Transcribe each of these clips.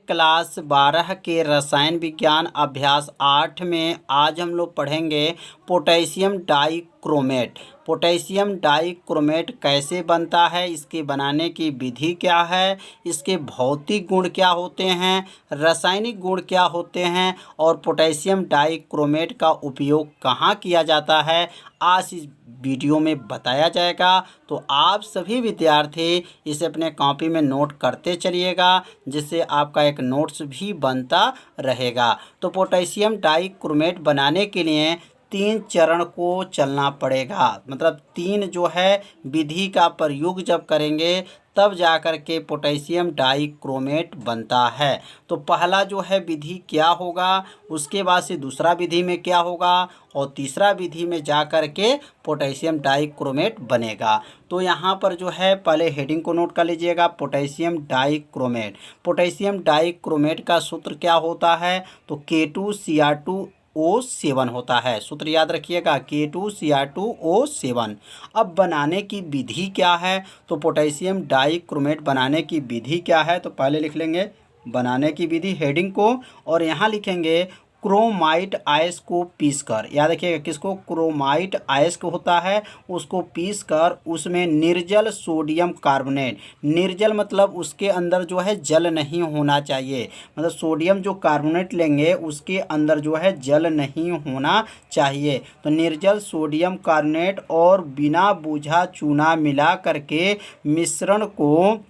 Class 12 के रसायन विज्ञान अभ्यास 8 में आज हम लोग पढ़ेंगे पोटेशियम डाइक्रोमेट। पोटेशियम डाइक्रोमेट कैसे बनता है, इसके बनाने की विधि क्या है, इसके भौतिक गुण क्या होते हैं, रासायनिक गुण क्या होते हैं और पोटेशियम डाइक्रोमेट का उपयोग कहाँ किया जाता है, आज इस वीडियो में बताया जाएगा। तो आप सभी विद्यार्थी इसे अपने कॉपी में नोट करते चलिएगा, जिससे आपका एक नोट्स भी बनता रहेगा। तो पोटेशियम डाइक्रोमेट बनाने के लिए 3 चरण को चलना पड़ेगा, मतलब 3 जो है विधि का प्रयोग जब करेंगे तब जाकर के पोटेशियम डाइक्रोमेट बनता है। तो पहला जो है विधि क्या होगा, उसके बाद से दूसरा विधि में क्या होगा और तीसरा विधि में जाकर के पोटेशियम डाइक्रोमेट बनेगा। तो यहाँ पर जो है पहले हेडिंग को नोट कर लीजिएगा, पोटेशियम डाइक्रोमेट। पोटेशियम डाइक्रोमेट का सूत्र क्या होता है, तो K2Cr2O7 होता है। सूत्र याद रखिएगा, K2Cr2O7। अब बनाने की विधि क्या है, तो पोटेशियम डाइक्रोमेट बनाने की विधि क्या है, तो पहले लिख लेंगे बनाने की विधि हेडिंग को, और यहाँ लिखेंगे क्रोमाइट आयस को पीसकर। याद रखिएगा किसको, क्रोमाइट आयस को होता है, उसको पीसकर उसमें निर्जल सोडियम कार्बोनेट। निर्जल मतलब उसके अंदर जो है जल नहीं होना चाहिए, मतलब सोडियम जो कार्बोनेट लेंगे उसके अंदर जो है जल नहीं होना चाहिए। तो निर्जल सोडियम कार्बोनेट और बिना बूझा चूना मिला करके मिश्रण को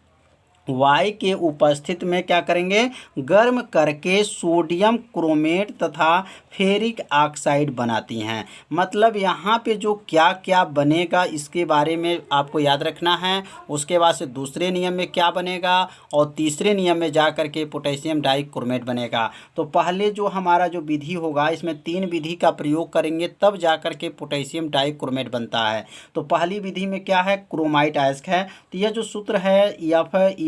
वायु के उपस्थित में क्या करेंगे, गर्म करके सोडियम क्रोमेट तथा फेरिक ऑक्साइड बनाती हैं। मतलब यहाँ पे जो क्या क्या बनेगा इसके बारे में आपको याद रखना है। उसके बाद से दूसरे नियम में क्या बनेगा और तीसरे नियम में जा कर के पोटेशियम डाइक्रोमेट बनेगा। तो पहले जो हमारा जो विधि होगा इसमें 3 विधि का प्रयोग करेंगे तब जा कर के पोटेशियम डाइक्रोमेट बनता है। तो पहली विधि में क्या है, क्रोमाइट अयस्क है। तो यह जो सूत्र है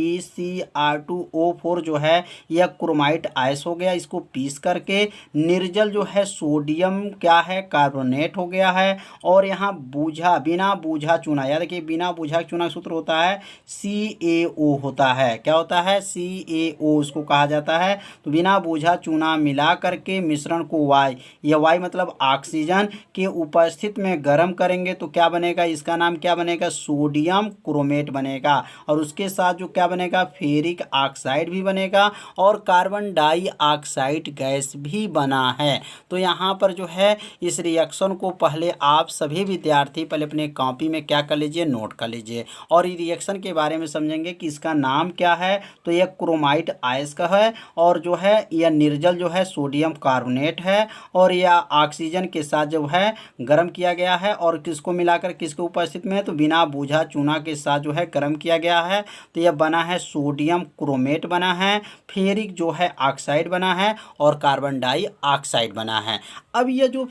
FeCr2O4 जो है यह क्रोमाइट आयस हो गया। इसको पीस करके निर्जल जो है सोडियम क्या है, कार्बोनेट हो गया है। और यहाँ बूझा बिना बूझा चूना, याद रखिए बिना बूझा चूना सूत्र होता है CaO होता है। क्या होता है, CaO उसको कहा जाता है। तो बिना बूझा चूना मिला करके मिश्रण को वाई, यह वाई मतलब ऑक्सीजन के उपस्थित में गर्म करेंगे तो क्या बनेगा, इसका नाम क्या बनेगा, सोडियम क्रोमेट बनेगा। और उसके साथ जो क्या बनेगा, फेरिक ऑक्साइड भी बनेगा और कार्बन डाइऑक्साइड गैस भी बना है। तो यहाँ पर जो है इस रिएक्शन को पहले आप सभी विद्यार्थी पहले अपने कॉपी में क्या कर लीजिए, नोट कर लीजिए। और इस रिएक्शन के बारे में समझेंगे कि इसका नाम क्या है, तो यह क्रोमाइट आयस का है और जो है यह निर्जल जो है सोडियम कार्बोनेट है और यह ऑक्सीजन के साथ जो है गर्म किया गया है। और किसको मिलाकर किसके उपस्थित में है, तो बिना बूझा चूना के साथ जो है गर्म किया गया है। तो यह बना है सोडियम क्रोमेट बना है, फेरिक जो है ऑक्साइड बना है और कार्बन डाइऑक्साइड बना है। अब ये जो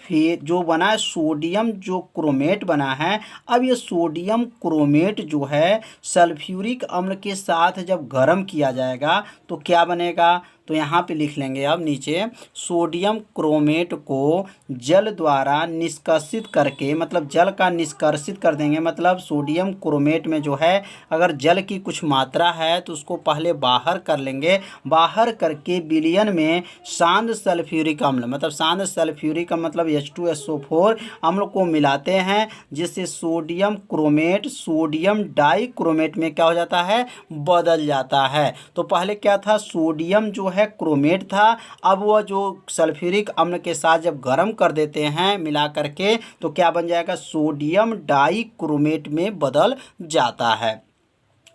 बना है सोडियम जो क्रोमेट बना है, अब ये सोडियम क्रोमेट जो है सल्फ्यूरिक अम्ल के साथ जब गर्म किया जाएगा तो क्या बनेगा, तो यहाँ पे लिख लेंगे अब नीचे, सोडियम क्रोमेट को जल द्वारा निष्कासित करके, मतलब जल का निष्कासित कर देंगे। मतलब सोडियम क्रोमेट में जो है अगर जल की कुछ मात्रा है तो उसको पहले बाहर कर लेंगे। बाहर करके विलयन में शांत सल्फ्यूरिक अम्ल, मतलब शांत सल्फ्यूरिक मतलब H2SO4 अम्ल को मिलाते हैं, जिससे सोडियम क्रोमेट सोडियम डाइक्रोमेट में क्या हो जाता है, बदल जाता है। तो पहले क्या था, सोडियम जो है क्रोमेट था, अब वह जो सल्फ्यूरिक अम्ल के साथ जब गर्म कर देते हैं मिला करके तो क्या बन जाएगा, सोडियम डाइक्रोमेट में बदल जाता है।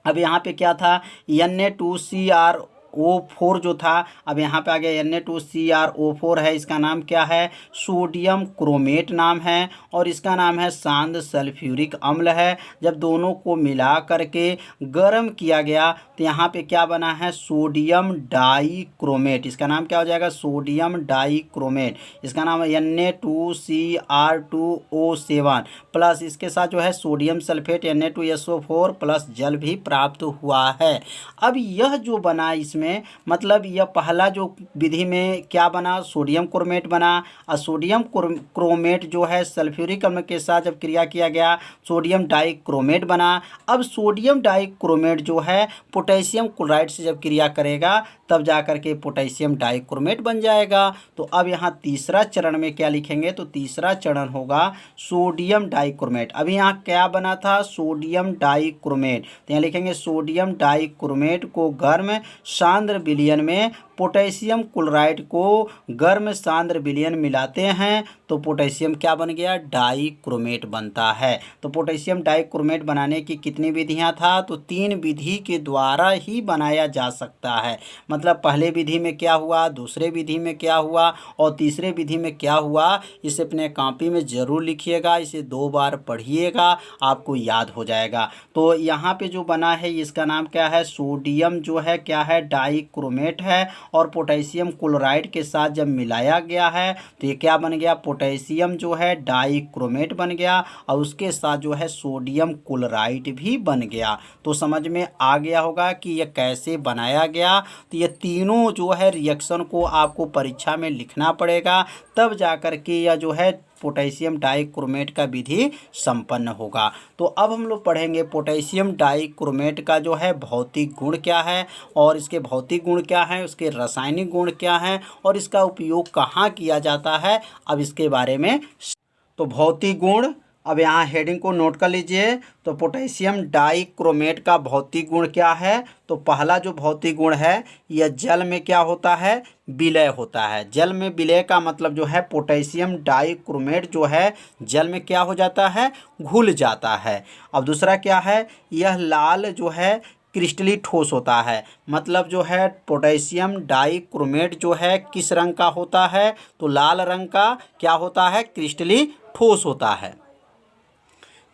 अब यहाँ पे क्या था, Na2CrO4 जो था, अब यहाँ पे आ गया Na2CrO4 है। इसका नाम क्या है, सोडियम क्रोमेट नाम है और इसका नाम है शांत सल्फ्यूरिक अम्ल है। जब दोनों को मिला करके गर्म किया गया तो यहाँ पे क्या बना है, सोडियम डाइक्रोमेट। इसका नाम क्या हो जाएगा, सोडियम डाइक्रोमेट। इसका नाम है Na2Cr2O7 प्लस इसके साथ जो है सोडियम सल्फेट Na2SO4 प्लस जल भी प्राप्त हुआ है। अब यह जो बना इसमें इसमें, मतलब यह पहला जो विधि में क्या बना, सोडियम क्रोमेट बना। और सोडियम क्रोमेट जो है सल्फ्यूरिक अम्ल के साथ जब क्रिया किया गया सोडियम डाइक्रोमेट बना। अब सोडियम डाइक्रोमेट जो है पोटेशियम क्लोराइड से जब क्रिया करेगा तब जाकर के पोटेशियम डाइक्रोमेट बन जाएगा। तो अब यहाँ तीसरा चरण में क्या लिखेंगे, तो तीसरा चरण होगा सोडियम डाइक्रोमेट। अभी यहाँ क्या बना था, सोडियम डाइक्रोमेट, तो यहाँ लिखेंगे सोडियम डाइक्रोमेट को गर्म सांद्र विलयन में पोटेशियम क्लोराइड को गर्म सांद्र विलयन मिलाते हैं तो पोटेशियम क्या बन गया, डाइक्रोमेट बनता है। तो पोटेशियम डाइक्रोमेट बनाने की कितनी विधियां था, तो 3 विधि के द्वारा ही बनाया जा सकता है। मतलब पहले विधि में क्या हुआ, दूसरे विधि में क्या हुआ और तीसरे विधि में क्या हुआ, इसे अपने कॉपी में ज़रूर लिखिएगा, इसे 2 बार पढ़िएगा, आपको याद हो जाएगा। तो यहाँ पे जो बना है इसका नाम क्या है, सोडियम जो है क्या है, डाइक्रोमेट है और पोटेशियम क्लोराइड के साथ जब मिलाया गया है तो ये क्या बन गया, पोटेशियम जो है डाइक्रोमेट बन गया और उसके साथ जो है सोडियम क्लोराइड भी बन गया। तो समझ में आ गया होगा कि ये कैसे बनाया गया। तो ये तीनों जो है रिएक्शन को आपको परीक्षा में लिखना पड़ेगा, तब जाकर के यह जो है पोटेशियम डाइक्रोमेट का विधि संपन्न होगा। तो अब हम लोग पढ़ेंगे पोटेशियम डाइक्रोमेट का जो है भौतिक गुण क्या है और इसके भौतिक गुण क्या है, उसके रासायनिक गुण क्या हैं और इसका उपयोग कहाँ किया जाता है, अब इसके बारे में। तो भौतिक गुण, अब यहाँ हेडिंग को नोट कर लीजिए। तो पोटेशियम डाइक्रोमेट का भौतिक गुण क्या है, तो पहला जो भौतिक गुण है यह जल में क्या होता है, विलय होता है। जल में विलय का मतलब जो है पोटेशियम डाइक्रोमेट जो है जल में क्या हो जाता है, घुल जाता है। अब दूसरा क्या है, यह लाल जो है क्रिस्टली ठोस होता है। मतलब जो है पोटेशियम डाइक्रोमेट जो है किस रंग का होता है, तो लाल रंग का क्या होता है, क्रिस्टली ठोस होता है।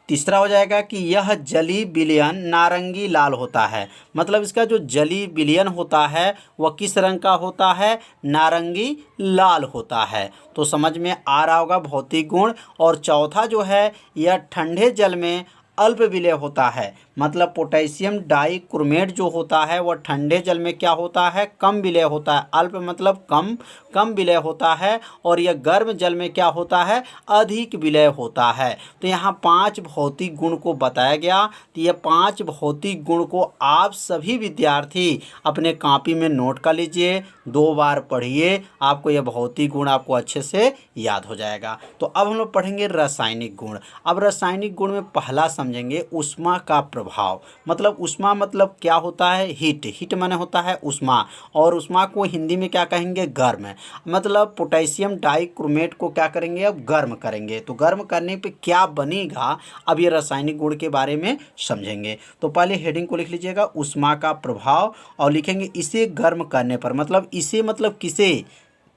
तीसरा हो जाएगा कि यह जली विलयन नारंगी लाल होता है। मतलब इसका जो जली विलयन होता है वह किस रंग का होता है, नारंगी लाल होता है। तो समझ में आ रहा होगा भौतिक गुण। और चौथा जो है यह ठंडे जल में अल्प विलय होता है। मतलब पोटेशियम डाइक्रोमेट जो होता है वह ठंडे जल में क्या होता है, कम विलय होता है। अल्प मतलब कम विलय होता है और यह गर्म जल में क्या होता है, अधिक विलय होता है। तो यहाँ 5 भौतिक गुण को बताया गया। तो ये 5 भौतिक गुण को आप सभी विद्यार्थी अपने कॉपी में नोट कर लीजिए, 2 बार पढ़िए, आपको यह भौतिक गुण आपको अच्छे से याद हो जाएगा। तो अब हम लोग पढ़ेंगे रासायनिक गुण। अब रासायनिक गुण में पहला समझेंगे ऊष्मा का प्रभाव। मतलब ऊष्मा मतलब क्या होता है, हीट माने होता है ऊष्मा, और ऊष्मा को हिंदी में क्या कहेंगे, गर्म। मतलब पोटेशियम डाइक्रोमेट को क्या करेंगे, अब गर्म करेंगे। तो गर्म करने पे क्या बनेगा, अब ये रासायनिक गुण के बारे में समझेंगे। तो पहले हेडिंग को लिख लीजिएगा, ऊष्मा का प्रभाव, और लिखेंगे इसे गर्म करने पर। मतलब इसे मतलब किसे,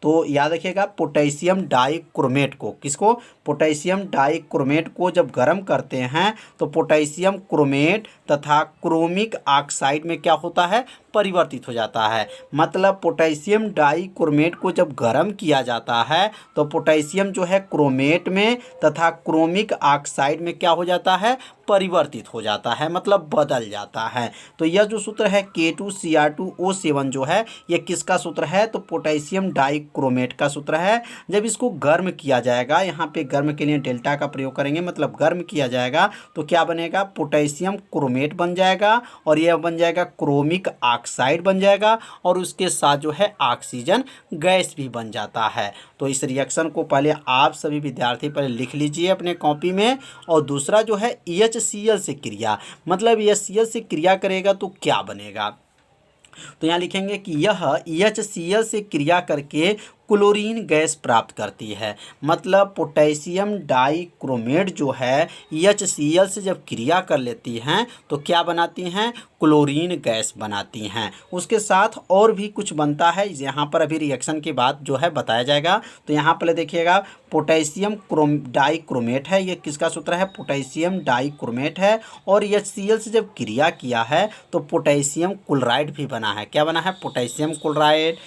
तो याद रखिएगा पोटेशियम डाइक्रोमेट को, किसको, पोटेशियम डाइक्रोमेट को जब गर्म करते हैं तो पोटेशियम क्रोमेट तथा क्रोमिक ऑक्साइड में क्या होता है, परिवर्तित हो जाता है। मतलब पोटेशियम डाइक्रोमेट को जब गर्म किया जाता है तो पोटेशियम जो है क्रोमेट में तथा क्रोमिक ऑक्साइड में क्या हो जाता है, परिवर्तित हो जाता है, मतलब बदल जाता है। तो यह जो सूत्र है K2Cr2O7 जो है यह किसका सूत्र है, तो पोटेशियम डाइक्रोमेट का सूत्र है। जब इसको गर्म किया जाएगा, यहाँ पे गर्म के लिए डेल्टा का प्रयोग करेंगे, मतलब गर्म किया जाएगा तो क्या बनेगा, पोटेशियम क्रोमेट बन जाएगा और यह बन जाएगा क्रोमिक ऑक्साइड बन जाएगा और उसके साथ जो है ऑक्सीजन गैस भी बन जाता है। तो इस रिएक्शन को पहले आप सभी विद्यार्थी पहले लिख लीजिए अपने कॉपी में। और दूसरा जो है HCl से क्रिया, मतलब HCl से क्रिया करेगा तो क्या बनेगा, तो यहाँ लिखेंगे कि यह HCl से क्रिया करके क्लोरीन गैस प्राप्त करती है। मतलब पोटेशियम डाइक्रोमेट जो है HCl से जब क्रिया कर लेती हैं तो क्या बनाती हैं, क्लोरीन गैस बनाती हैं। उसके साथ और भी कुछ बनता है, यहाँ पर अभी रिएक्शन के बाद जो है बताया जाएगा। तो यहाँ पहले देखिएगा पोटेशियम डाइक्रोमेट है, ये किसका सूत्र है, पोटेशियम डाइक्रोमेट है, और HCl से जब क्रिया किया है तो पोटेशियम क्लोराइड भी बना है। क्या बना है, पोटेशियम क्लोराइड,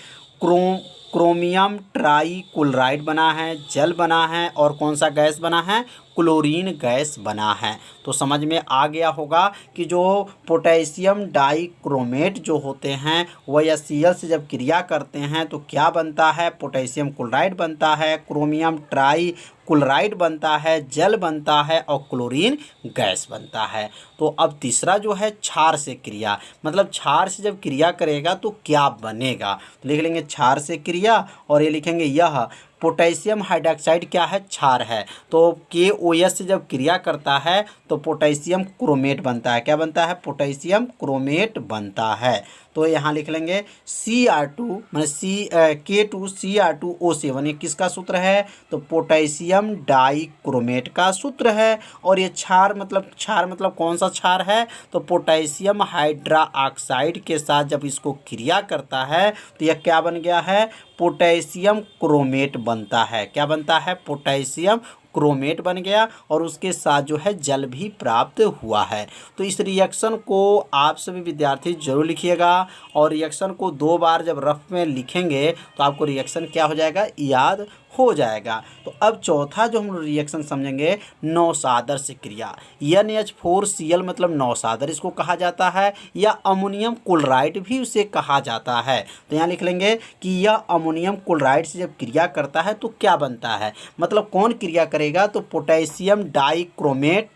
क्रोमियम ट्राइक्लोराइड बना है, जल बना है, और कौन सा गैस बना है, क्लोरीन गैस बना है। तो समझ में आ गया होगा कि जो पोटेशियम डाइक्रोमेट जो होते हैं वह HCl से जब क्रिया करते हैं तो क्या बनता है, पोटेशियम क्लोराइड बनता है, क्रोमियम ट्राई क्लोराइड बनता है, जल बनता है और क्लोरीन गैस बनता है। तो अब तीसरा जो है क्षार से क्रिया, मतलब क्षार से जब क्रिया करेगा तो क्या बनेगा। तो लिख लेंगे क्षार से क्रिया और ये लिखेंगे यह पोटेशियम हाइड्रोक्साइड क्या है, क्षार है। तो KOH से जब क्रिया करता है तो पोटेशियम क्रोमेट बनता है। क्या बनता है, पोटेशियम क्रोमेट बनता है। तो यहाँ लिख लेंगे Cr2 मैंने K2Cr2O7 ये किसका सूत्र है, तो पोटेशियम डाइक्रोमेट का सूत्र है। और ये क्षार मतलब कौन सा क्षार है, तो पोटेशियम हाइड्रोक्साइड के साथ जब इसको क्रिया करता है तो यह क्या बन गया है, पोटेशियम क्रोमेट बनता है। क्या बनता है, पोटेशियम क्रोमेट बन गया और उसके साथ जो है जल भी प्राप्त हुआ है। तो इस रिएक्शन को आप सभी विद्यार्थी जरूर लिखिएगा और रिएक्शन को 2 बार जब रफ में लिखेंगे तो आपको रिएक्शन क्या हो जाएगा, याद हो जाएगा। तो अब चौथा जो हम रिएक्शन समझेंगे नौसादर से क्रिया। NH4Cl मतलब नौसादर इसको कहा जाता है या अमोनियम क्लोराइड भी उसे कहा जाता है। तो यहाँ लिख लेंगे कि यह अमोनियम क्लोराइड से जब क्रिया करता है तो क्या बनता है, मतलब कौन क्रिया करेगा, तो पोटेशियम डाइक्रोमेट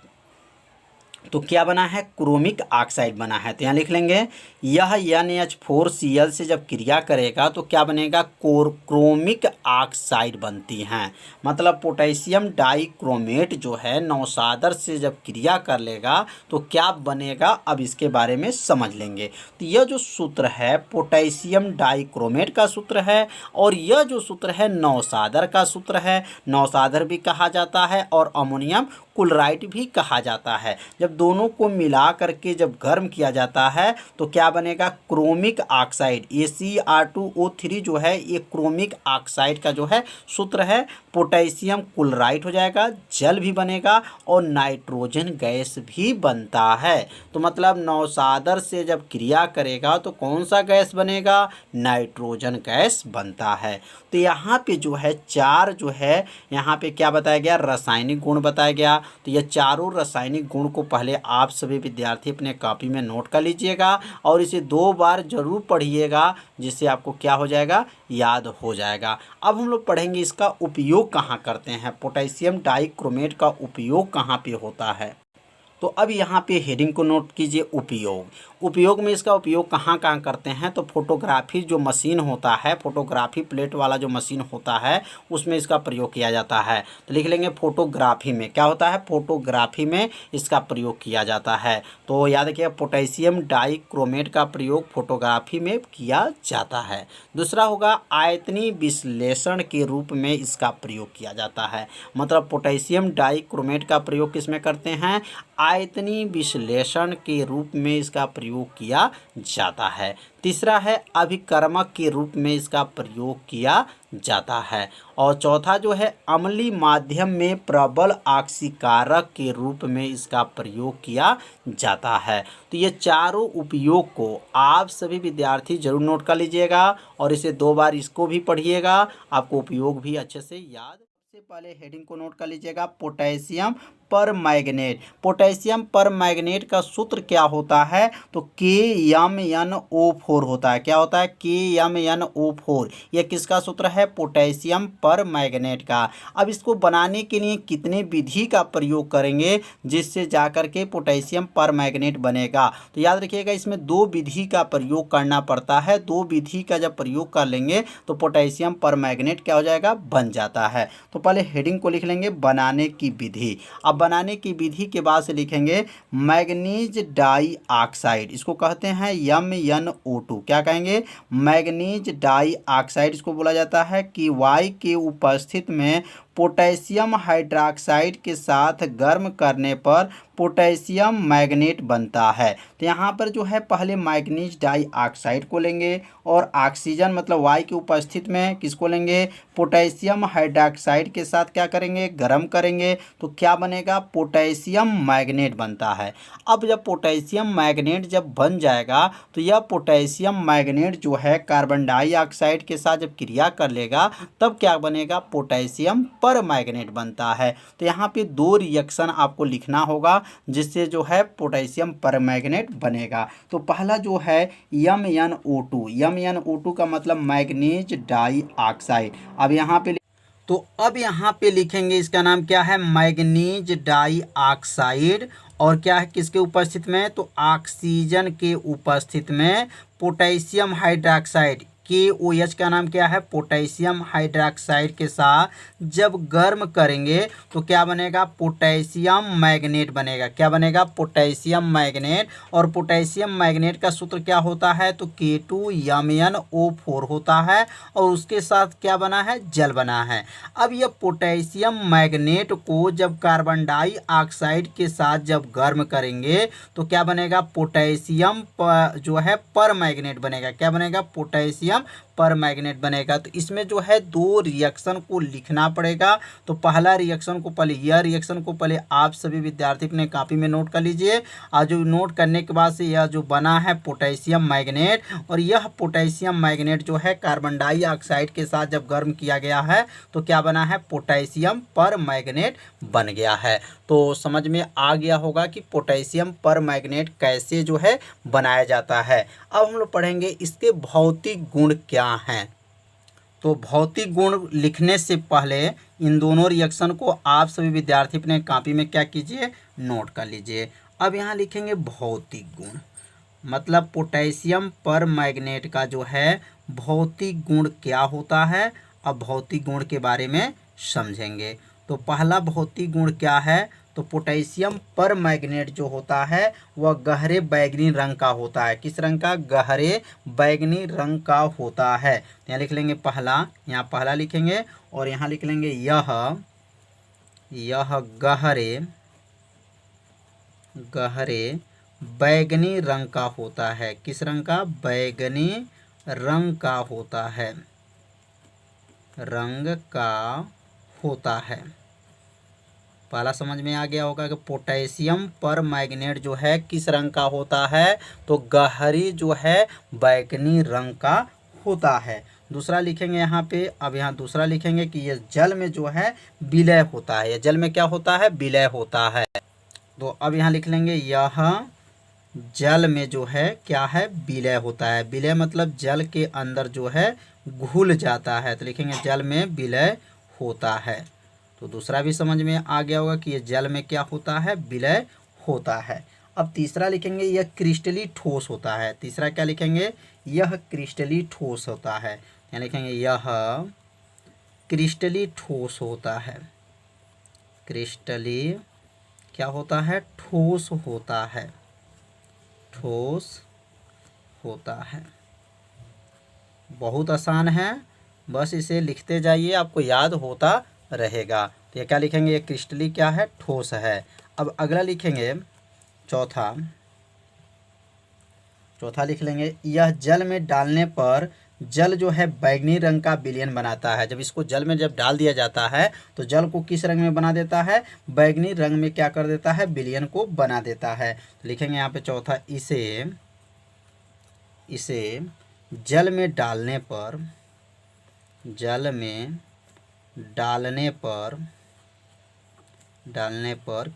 तो क्या बना है, क्रोमिक ऑक्साइड बना है। तो यहाँ लिख लेंगे यह NH4Cl से जब क्रिया करेगा तो क्या बनेगा, क्रोमिक ऑक्साइड बनती हैं। मतलब पोटेशियम डाइक्रोमेट जो है नौसादर से जब क्रिया कर लेगा तो क्या बनेगा, अब इसके बारे में समझ लेंगे। तो यह जो सूत्र है पोटेशियम डाइक्रोमेट का सूत्र है और यह जो सूत्र है नौसादर का सूत्र है। नौसादर भी कहा जाता है और अमोनियम क्लोराइड भी कहा जाता है। जब दोनों को मिला करके जब गर्म किया जाता है तो क्या बनेगा, क्रोमिक ऑक्साइड। Cr2O3 जो है ये क्रोमिक ऑक्साइड का जो है सूत्र है। पोटेशियम क्लोराइड हो जाएगा, जल भी बनेगा और नाइट्रोजन गैस भी बनता है। तो मतलब नौसादर से जब क्रिया करेगा तो कौन सा गैस बनेगा, नाइट्रोजन गैस बनता है। तो यहाँ पे जो है 4 जो है यहाँ पे क्या बताया गया, रासायनिक गुण बताया गया। तो ये चारों रासायनिक गुण को पहले आप सभी विद्यार्थी अपने कॉपी में नोट कर लीजिएगा और इसे 2 बार जरूर पढ़िएगा जिससे आपको क्या हो जाएगा, याद हो जाएगा। अब हम लोग पढ़ेंगे इसका उपयोग कहाँ करते हैं, पोटेशियम डाइक्रोमेट का उपयोग कहाँ पे होता है। तो अब यहाँ पे हेडिंग को नोट कीजिए, उपयोग में इसका उपयोग कहाँ कहाँ करते हैं। तो फोटोग्राफी जो मशीन होता है, फोटोग्राफी प्लेट वाला जो मशीन होता है उसमें इसका प्रयोग किया जाता है। तो लिख लेंगे फोटोग्राफी में क्या होता है, फोटोग्राफी में इसका प्रयोग किया जाता है। तो याद रखिए पोटेशियम डाइक्रोमेट का प्रयोग फोटोग्राफी में किया जाता है। दूसरा होगा आयतनीय विश्लेषण के रूप में इसका प्रयोग किया जाता है। मतलब पोटेशियम डाइक्रोमेट का प्रयोग किस में करते हैं, आयतनीय विश्लेषण के रूप में इसका प्रयोग किया जाता है। तीसरा है अभिकर्मक के रूप में इसका प्रयोग किया जाता है। और चौथा जो है अम्लीय माध्यम में प्रबल ऑक्सीकारक के रूप में इसका प्रयोग किया जाता है। तो ये चारों उपयोग को आप सभी विद्यार्थी जरूर नोट कर लीजिएगा और इसे 2 बार इसको भी पढ़िएगा, आपको उपयोग भी अच्छे से याद। सबसे पहले हेडिंग को नोट कर लीजिएगा, पोटेशियम परमैंगनेट। पोटेशियम परमैंगनेट का सूत्र क्या होता है, तो KMnO4 होता है। क्या होता है, KMnO4। यह किसका सूत्र है, पोटेशियम परमैंगनेट का। अब इसको बनाने के लिए कितने विधि का प्रयोग करेंगे जिससे जाकर के पोटेशियम परमैंगनेट बनेगा। तो याद रखिएगा इसमें 2 विधि का प्रयोग करना पड़ता है। 2 विधि का जब प्रयोग कर लेंगे तो पोटेशियम परमैंगनेट क्या हो जाएगा, बन जाता है। तो पहले हेडिंग को लिख लेंगे बनाने की विधि। अब बनाने की विधि के बाद से लिखेंगे मैग्नीज डाइऑक्साइड, इसको कहते हैं MnO2। क्या कहेंगे, मैग्नीज डाइऑक्साइड इसको बोला जाता है कि Y के उपस्थित में पोटेशियम हाइड्रोक्साइड के साथ गर्म करने पर पोटेशियम मैग्नेट बनता है। तो यहाँ पर जो है पहले मैग्नीज डाइऑक्साइड को लेंगे और ऑक्सीजन मतलब Y की उपस्थित में किसको लेंगे, पोटेशियम हाइड्रोक्साइड के साथ क्या करेंगे, गर्म करेंगे तो क्या बनेगा, पोटेशियम मैग्नेट बनता है। अब जब पोटेशियम मैग्नेट जब बन जाएगा तो यह पोटेशियम मैग्नेट जो है कार्बन डाइऑक्साइड के साथ जब क्रिया कर लेगा तब क्या बनेगा, पोटेशियम पर मैग्नेट बनता है। तो यहाँ पे दो रिएक्शन आपको लिखना होगा जिससे जो है पोटेशियम पर मैग्नेट बनेगा। तो पहला जो है MnO2, MnO2 का मतलब मैग्नीज डाई ऑक्साइड। अब यहाँ पे लिखेंगे इसका नाम क्या है, मैग्नीज डाई ऑक्साइड। और क्या है किसके उपस्थित में, तो ऑक्सीजन के उपस्थित में पोटेशियम हाइड्रोक्साइड KOH का नाम क्या है, पोटेशियम हाइड्रोक्साइड के साथ जब गर्म करेंगे तो क्या बनेगा, पोटेशियम मैग्नेट बनेगा। क्या बनेगा, पोटेशियम मैग्नेट। और पोटेशियम मैग्नेट का सूत्र क्या होता है, तो K2MnO4 होता है और उसके साथ क्या बना है, जल बना है। अब यह पोटेशियम मैग्नेट को जब कार्बन डाइऑक्साइड के साथ जब गर्म करेंगे तो क्या बनेगा, पोटेशियम जो है पर मैग्नेट बनेगा। क्या बनेगा, पोटेशियम पर मैग्नेट बनेगा। तो इसमें जो है दो रिएक्शन को लिखना पड़ेगा। तो पहला रिएक्शन को पहले, यह रिएक्शन को पहले आप सभी विद्यार्थी अपने कॉपी में नोट कर लीजिए। और जो नोट करने के बाद से यह जो बना है पोटेशियम मैग्नेट, और यह पोटेशियम मैग्नेट जो है कार्बन डाइऑक्साइड के साथ जब गर्म किया गया है तो क्या बना है, पोटेशियम पर मैग्नेट बन गया है। तो समझ में आ गया होगा कि पोटेशियम पर मैग्नेट कैसे जो है बनाया जाता है। अब हम लोग पढ़ेंगे इसके भौतिक गुण क्या हैं। तो भौतिक गुण लिखने से पहले इन दोनों रिएक्शन को आप सभी विद्यार्थी अपने कॉपी में क्या कीजिए, नोट कर लीजिए। अब यहाँ लिखेंगे भौतिक गुण, मतलब पोटेशियम पर मैग्नेट का जो है भौतिक गुण क्या होता है। अब भौतिक गुण के बारे में समझेंगे। तो पहला भौतिक गुण क्या है, तो पोटेशियम पर मैग्नेट जो होता है वह गहरे बैंगनी रंग का होता है। किस रंग का, गहरे बैंगनी रंग का होता है। यहाँ लिख लेंगे पहला, यहाँ पहला लिखेंगे और यहाँ लिख लेंगे यह गहरे बैंगनी रंग का होता है। किस रंग का, बैंगनी रंग का होता है, रंग का होता है। पहला समझ में आ गया होगा कि पोटेशियम पर मैग्नेट जो है किस रंग का होता है, तो गहरी जो है बैंगनी रंग का होता है। दूसरा लिखेंगे यहाँ पे, अब यहाँ दूसरा लिखेंगे कि यह जल में जो है विलय होता है। यह जल में क्या होता है, विलय होता है। तो अब यहाँ लिख लेंगे यह जल में जो है क्या है, विलय होता है। विलय मतलब जल के अंदर जो है घुल जाता है। तो लिखेंगे जल में विलय होता है। तो दूसरा भी समझ में आ गया होगा कि यह जल में क्या होता है, विलय होता है। अब तीसरा लिखेंगे यह क्रिस्टली ठोस होता है। तीसरा क्या लिखेंगे, यह क्रिस्टली ठोस होता है। यहाँ लिखेंगे यह क्रिस्टली ठोस होता है। क्रिस्टली क्या होता है, ठोस होता है, ठोस होता है। बहुत आसान है, बस इसे लिखते जाइए, आपको याद होता रहेगा। तो ये क्या लिखेंगे, ये क्रिस्टली क्या है, ठोस है। अब अगला लिखेंगे चौथा लिख लेंगे यह जल में डालने पर जल जो है बैंगनी रंग का विलयन बनाता है। जब इसको जल में जब डाल दिया जाता है तो जल को किस रंग में बना देता है, बैंगनी रंग में क्या कर देता है, विलयन को बना देता है। तो लिखेंगे यहाँ पे चौथा, इसे जल में डालने पर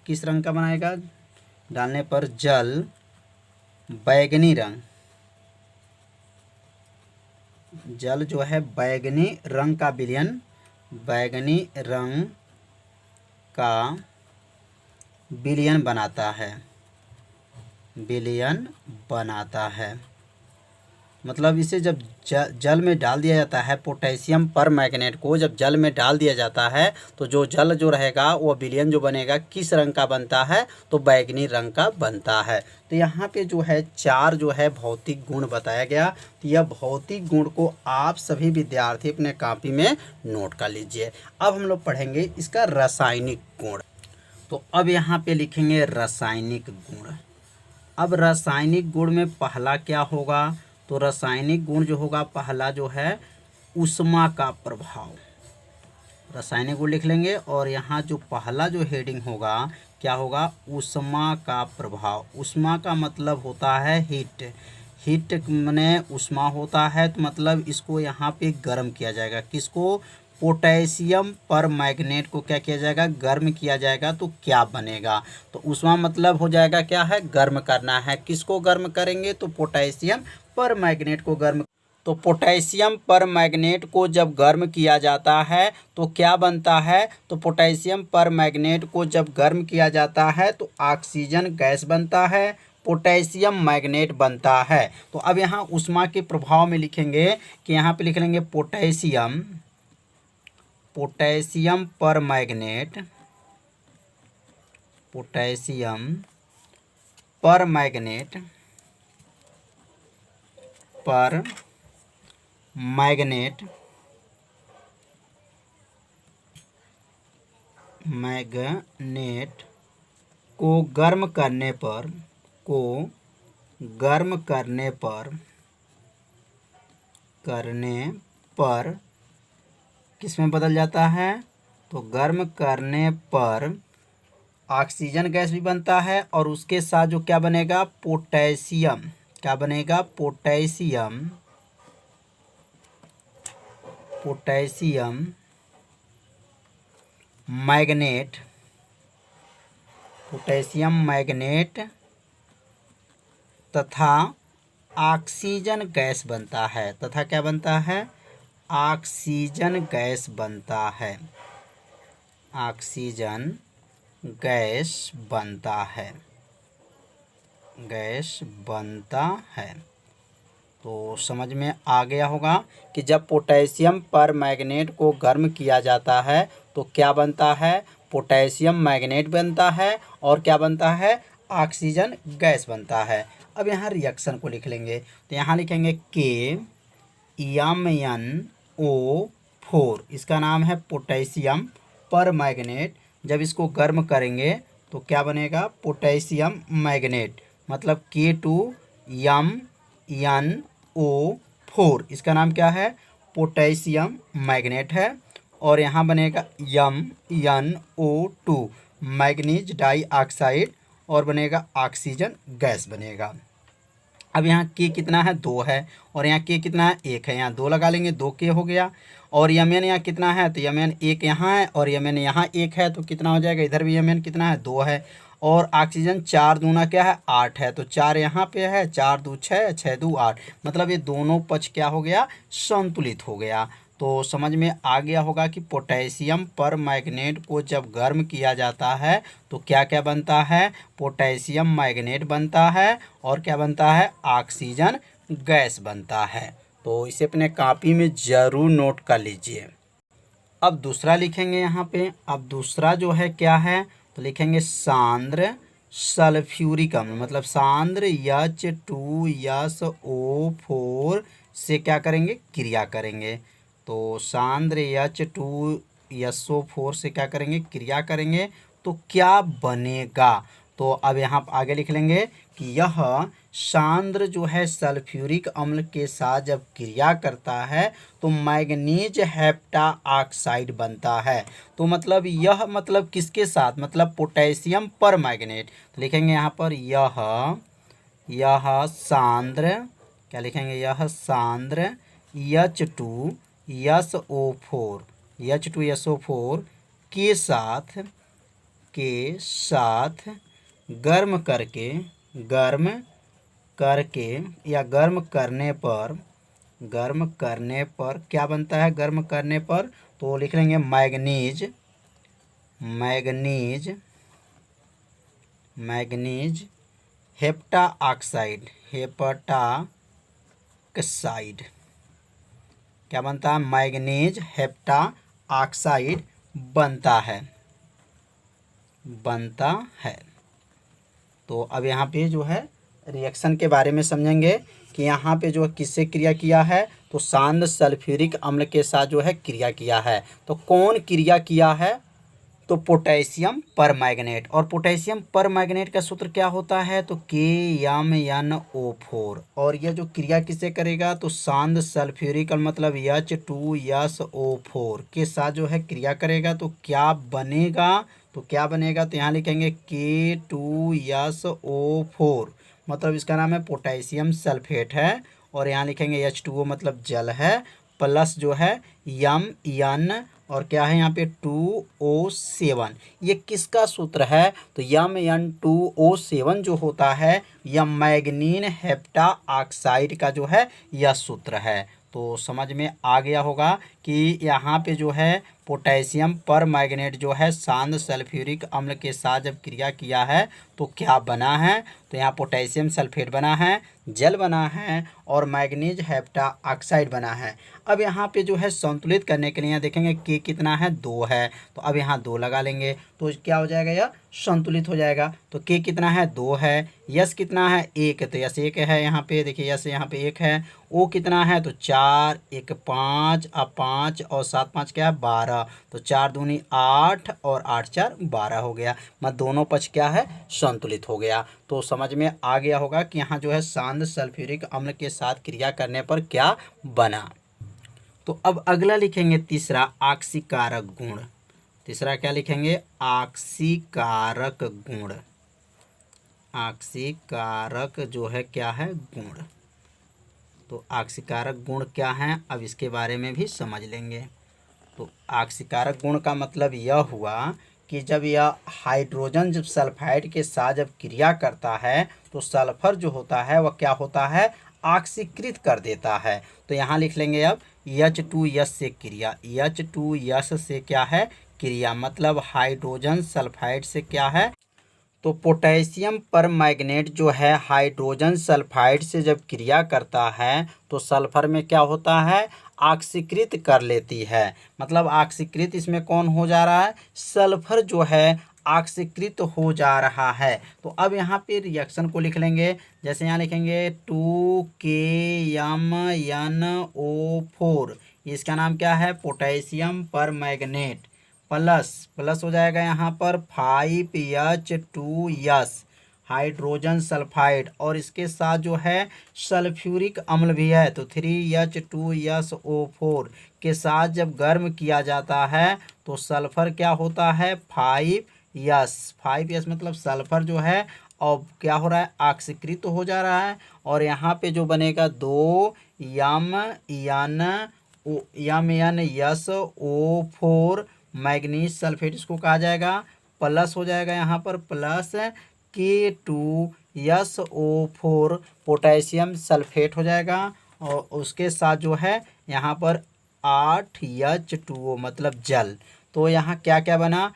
किस रंग का बनाएगा, डालने पर जल बैंगनी रंग, जल जो है बैंगनी रंग का विलयन, बैंगनी रंग का विलयन बनाता है, विलयन बनाता है। मतलब इसे जब जल में डाल दिया जाता है, पोटेशियम पर मैग्नेट को जब जल में डाल दिया जाता है तो जो जल जो रहेगा वो विलयन जो बनेगा किस रंग का बनता है, तो बैंगनी रंग का बनता है। तो यहाँ पे जो है 4 जो है भौतिक गुण बताया गया। तो यह भौतिक गुण को आप सभी विद्यार्थी अपने कॉपी में नोट कर लीजिए। अब हम लोग पढ़ेंगे इसका रासायनिक गुण। तो अब यहाँ पे लिखेंगे रासायनिक गुण। अब रासायनिक गुण में पहला क्या होगा, तो रासायनिक गुण जो होगा पहला जो है ऊष्मा का प्रभाव। रासायनिक गुण लिख लेंगे और यहाँ जो पहला जो हेडिंग होगा क्या होगा, ऊष्मा का प्रभाव। ऊष्मा का मतलब होता है हीट, हीट माने ऊष्मा होता है, तो मतलब इसको यहाँ पे गर्म किया जाएगा। किसको, पोटेशियम पर मैग्नेट को क्या किया जाएगा, गर्म किया जाएगा तो क्या बनेगा। तो ऊष्मा मतलब हो जाएगा क्या है, गर्म करना है। किसको गर्म करेंगे, तो पोटेशियम पर मैग्नेट को गर्म। तो पोटेशियम पर मैग्नेट को जब गर्म किया जाता है तो क्या बनता है, तो पोटेशियम पर मैग्नेट को जब गर्म किया जाता है तो ऑक्सीजन गैस बनता है, पोटेशियम मैग्नेट बनता है। तो अब यहाँ ऊष्मा के प्रभाव में लिखेंगे कि यहाँ पे लिख लेंगे पोटेशियम पर मैग्नेट, पोटेशियम पर मैग्नेट मैग्नेट को गर्म करने पर किस में बदल जाता है, तो गर्म करने पर ऑक्सीजन गैस भी बनता है और उसके साथ जो क्या बनेगा, पोटेशियम, क्या बनेगा, पोटेशियम मैग्नेट तथा ऑक्सीजन गैस बनता है, तथा क्या बनता है, ऑक्सीजन गैस बनता है, ऑक्सीजन गैस बनता है। तो समझ में आ गया होगा कि जब पोटेशियम पर मैग्नेट को गर्म किया जाता है तो क्या बनता है, पोटेशियम मैग्नेट बनता है और क्या बनता है, ऑक्सीजन गैस बनता है। अब यहाँ रिएक्शन को लिख लेंगे, तो यहाँ लिखेंगे KMnO4, इसका नाम है पोटेशियम पर मैग्नेट। जब इसको गर्म करेंगे तो क्या बनेगा, पोटेशियम मैग्नेट, मतलब K2MnO4, इसका नाम क्या है, पोटेशियम मैग्नेट है। और यहाँ बनेगा MnO2, मैग्नीज डाइऑक्साइड, और बनेगा ऑक्सीजन गैस बनेगा। अब यहाँ के कितना है, 2 है, और यहाँ के कितना है, 1 है, यहाँ 2 लगा लेंगे, 2 के हो गया। और Mn यहाँ कितना है, तो Mn 1 यहाँ है और Mn यहाँ 1 है, तो कितना हो जाएगा, इधर भी Mn कितना है, 2 है। और ऑक्सीजन 4 दूना क्या है, 8 है, तो 4 यहाँ पे है, 4 दू 6, 6 दू 8, मतलब ये दोनों पक्ष क्या हो गया, संतुलित हो गया। तो समझ में आ गया होगा कि पोटेशियम पर मैग्नेट को जब गर्म किया जाता है तो क्या क्या बनता है, पोटेशियम मैग्नेट बनता है और क्या बनता है, ऑक्सीजन गैस बनता है। तो इसे अपने कॉपी में ज़रूर नोट कर लीजिए। अब दूसरा लिखेंगे यहाँ पे। अब दूसरा जो है क्या है, तो लिखेंगे सांद्र सल्फ्यूरिक अम्ल, मतलब सांद्र H2SO4 से क्या करेंगे, क्रिया करेंगे। तो सांद्र H2SO4 से क्या करेंगे, क्रिया करेंगे, तो क्या बनेगा। तो अब यहाँ आगे लिख लेंगे कि यह सांद्र जो है सल्फ्यूरिक अम्ल के साथ जब क्रिया करता है तो मैग्नीज हेप्टा ऑक्साइड बनता है। तो मतलब यह, मतलब किसके साथ, मतलब पोटेशियम पर मैग्नेट। तो लिखेंगे यहाँ पर यह सांद्र, क्या लिखेंगे, यह सांद्र H2SO4 के साथ गर्म करने पर क्या बनता है, गर्म करने पर, तो लिख लेंगे मैग्नीज हेप्टा ऑक्साइड, क्या बनता है, मैग्नीज हेप्टा ऑक्साइड बनता है। तो अब यहाँ पे जो है रिएक्शन के बारे में समझेंगे कि यहाँ पे जो किससे क्रिया किया है, तो सांद्र सल्फ्यूरिक अम्ल के साथ जो है क्रिया किया है। तो कौन क्रिया किया है, तो पोटेशियम पर मैग्नेट। और पोटेशियम पर मैग्नेट का सूत्र क्या होता है, तो KMnO4। और यह जो क्रिया किससे करेगा, तो सांद्र सल्फ्यूरिक मतलब H2SO4 के साथ जो है क्रिया करेगा, तो क्या बनेगा, तो यहाँ लिखेंगे K2SO4, मतलब इसका नाम है पोटेशियम सल्फेट है। और यहाँ लिखेंगे H2O मतलब जल है, प्लस जो है Mn और क्या है यहाँ पे 2O7। ये किसका सूत्र है? तो Mn2O7 जो होता है यह मैग्नीन हेप्टा ऑक्साइड का जो है यह सूत्र है। तो समझ में आ गया होगा कि यहाँ पे जो है पोटेशियम पर मैग्नेट जो है शांत सल्फ्यूरिक अम्ल के साथ जब क्रिया किया है तो क्या बना है? तो यहाँ पोटेशियम सल्फेट बना है, जल बना है और मैग्नीज हेप्टा ऑक्साइड बना है। अब यहाँ पे जो है संतुलित करने के लिए यहाँ देखेंगे के कितना है? 2 है। तो अब यहाँ 2 लगा लेंगे तो क्या हो जाएगा? यह संतुलित हो जाएगा। तो के कितना है? 2 है। यस कितना है? 1 है। तो यस 1 है यहाँ पे, देखिए यस यहाँ पे 1 है। ओ कितना है? तो 4, 1 5 अब 5 और 7 5 क्या है? 12। तो 4 दूनी 8 और 8 4 12 हो गया। मतलब दोनों पक्ष क्या है? संतुलित हो गया। तो समझ में आ गया होगा कि यहाँ जो है शांत सल्फ्यूरिक अम्ल के साथ क्रिया करने पर क्या बना। तो अब अगला लिखेंगे तीसरा ऑक्सीकारक गुण। तीसरा क्या लिखेंगे? ऑक्सीकारक गुण। ऑक्सीकारक जो है क्या है? गुण। तो ऑक्सीकारक गुण क्या है अब इसके बारे में भी समझ लेंगे। तो ऑक्सीकारक गुण का मतलब यह हुआ कि जब यह हाइड्रोजन जब सल्फाइड के साथ जब क्रिया करता है तो सल्फर जो होता है वह क्या होता है? ऑक्सीकृत कर देता है। तो यहाँ लिख लेंगे अब H2S से क्रिया। H2S से क्या है? क्रिया। मतलब हाइड्रोजन सल्फाइड से क्या है? तो पोटेशियम पर मैग्नेट जो है हाइड्रोजन सल्फाइड से जब क्रिया करता है तो सल्फर में क्या होता है? ऑक्सीकृत कर लेती है। मतलब ऑक्सीकृत इसमें कौन हो जा रहा है? सल्फर जो है ऑक्सीकृत हो जा रहा है। तो अब यहाँ पे रिएक्शन को लिख लेंगे। जैसे यहाँ लिखेंगे 2KMnO4, इसका नाम क्या है? पोटेशियम पर मैग्नेट प्लस हो जाएगा यहाँ पर 5H2S हाइड्रोजन सल्फाइड और इसके साथ जो है सल्फ्यूरिक अम्ल भी है। तो 3H2SO4 के साथ जब गर्म किया जाता है तो सल्फर क्या होता है? 5S मतलब सल्फर जो है और क्या हो रहा है? ऑक्सीकृत हो जा रहा है। और यहाँ पे जो बनेगा 2MnSO4 मैग्नीज सल्फेट इसको कहा जाएगा। प्लस हो जाएगा यहाँ पर प्लस K2SO4 पोटेशियम सल्फेट हो जाएगा और उसके साथ जो है यहाँ पर 8H2O मतलब जल। तो यहाँ क्या क्या बना?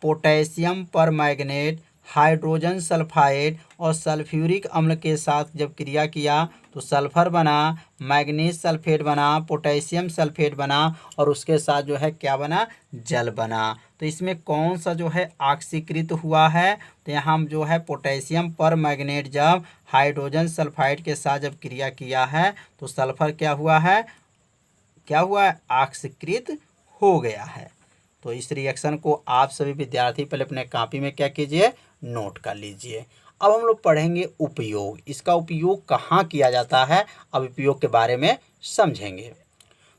पोटेशियम पर मैग्नेट, हाइड्रोजन सल्फाइड और सल्फ्यूरिक अम्ल के साथ जब क्रिया किया तो सल्फर बना, मैग्नीज सल्फेट बना, पोटेशियम सल्फेट बना और उसके साथ जो है क्या बना? जल बना। तो इसमें कौन सा जो है ऑक्सीकृत हुआ है? तो यहाँ जो है पोटेशियम पर मैग्नेट जब हाइड्रोजन सल्फाइड के साथ जब क्रिया किया है तो सल्फर क्या हुआ है? क्या हुआ है? ऑक्सीकृत हो गया है। तो इस रिएक्शन को आप सभी विद्यार्थी पहले अपने कॉपी में क्या कीजिए? नोट कर लीजिए। अब हम लोग पढ़ेंगे उपयोग। इसका उपयोग कहाँ किया जाता है अब उपयोग के बारे में समझेंगे।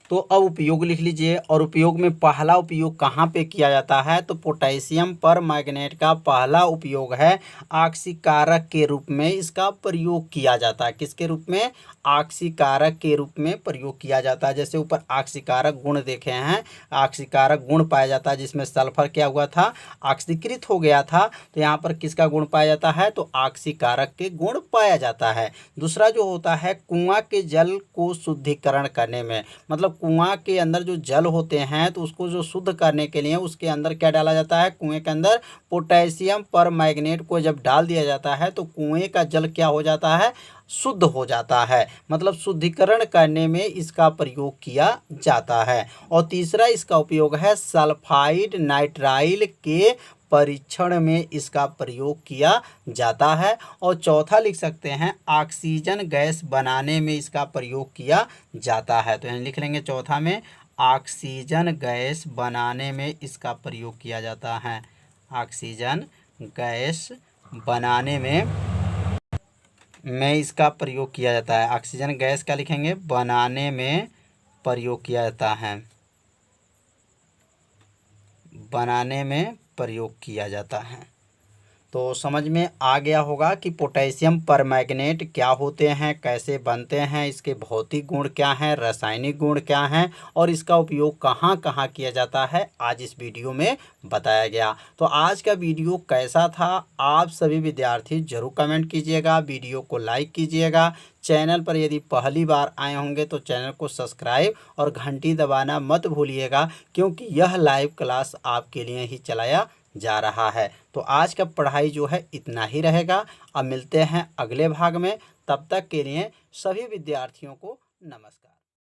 तो अब उपयोग लिख लीजिए। और उपयोग में पहला उपयोग कहाँ पे किया जाता है? तो पोटेशियम पर मैग्नेट का पहला उपयोग है ऑक्सीकारक के रूप में इसका प्रयोग किया जाता है। किसके रूप में? ऑक्सीकारक के रूप में प्रयोग किया जाता है। जैसे ऊपर ऑक्सीकारक गुण देखे हैं, ऑक्सीकारक गुण पाया जाता है जिसमें सल्फर क्या हुआ था? ऑक्सीकृत हो गया था। तो यहाँ पर किसका गुण पाया जाता है? तो ऑक्सीकारक के गुण पाया जाता है। दूसरा जो होता है कुआं के जल को शुद्धिकरण करने में, मतलब कुआं के अंदर जो जल होते हैं तो उसको जो शुद्ध करने के लिए उसके अंदर क्या डाला जाता है? कुएं के अंदर पोटेशियम पर मैग्नेट को जब डाल दिया जाता है तो कुएं का जल क्या हो जाता है? शुद्ध हो जाता है। मतलब शुद्धिकरण करने में इसका प्रयोग किया जाता है। और तीसरा इसका उपयोग है सल्फाइड नाइट्राइल के परीक्षण में इसका प्रयोग किया जाता है। और चौथा लिख सकते हैं ऑक्सीजन गैस बनाने में इसका प्रयोग किया जाता है। तो यहाँ लिख लेंगे चौथा में ऑक्सीजन गैस बनाने में इसका प्रयोग किया जाता है। ऑक्सीजन गैस बनाने में इसका प्रयोग किया जाता है। ऑक्सीजन गैस का लिखेंगे? बनाने में प्रयोग किया जाता है। बनाने में प्रयोग किया जाता है। तो समझ में आ गया होगा कि पोटेशियम परमैंगनेट क्या होते हैं, कैसे बनते हैं, इसके भौतिक गुण क्या हैं, रासायनिक गुण क्या हैं और इसका उपयोग कहाँ कहाँ किया जाता है, आज इस वीडियो में बताया गया। तो आज का वीडियो कैसा था, आप सभी विद्यार्थी जरूर कमेंट कीजिएगा, वीडियो को लाइक कीजिएगा। चैनल पर यदि पहली बार आए होंगे तो चैनल को सब्सक्राइब और घंटी दबाना मत भूलिएगा, क्योंकि यह लाइव क्लास आपके लिए ही चलाया जा रहा है। तो आज का पढ़ाई जो है इतना ही रहेगा। अब मिलते हैं अगले भाग में, तब तक के लिए सभी विद्यार्थियों को नमस्कार।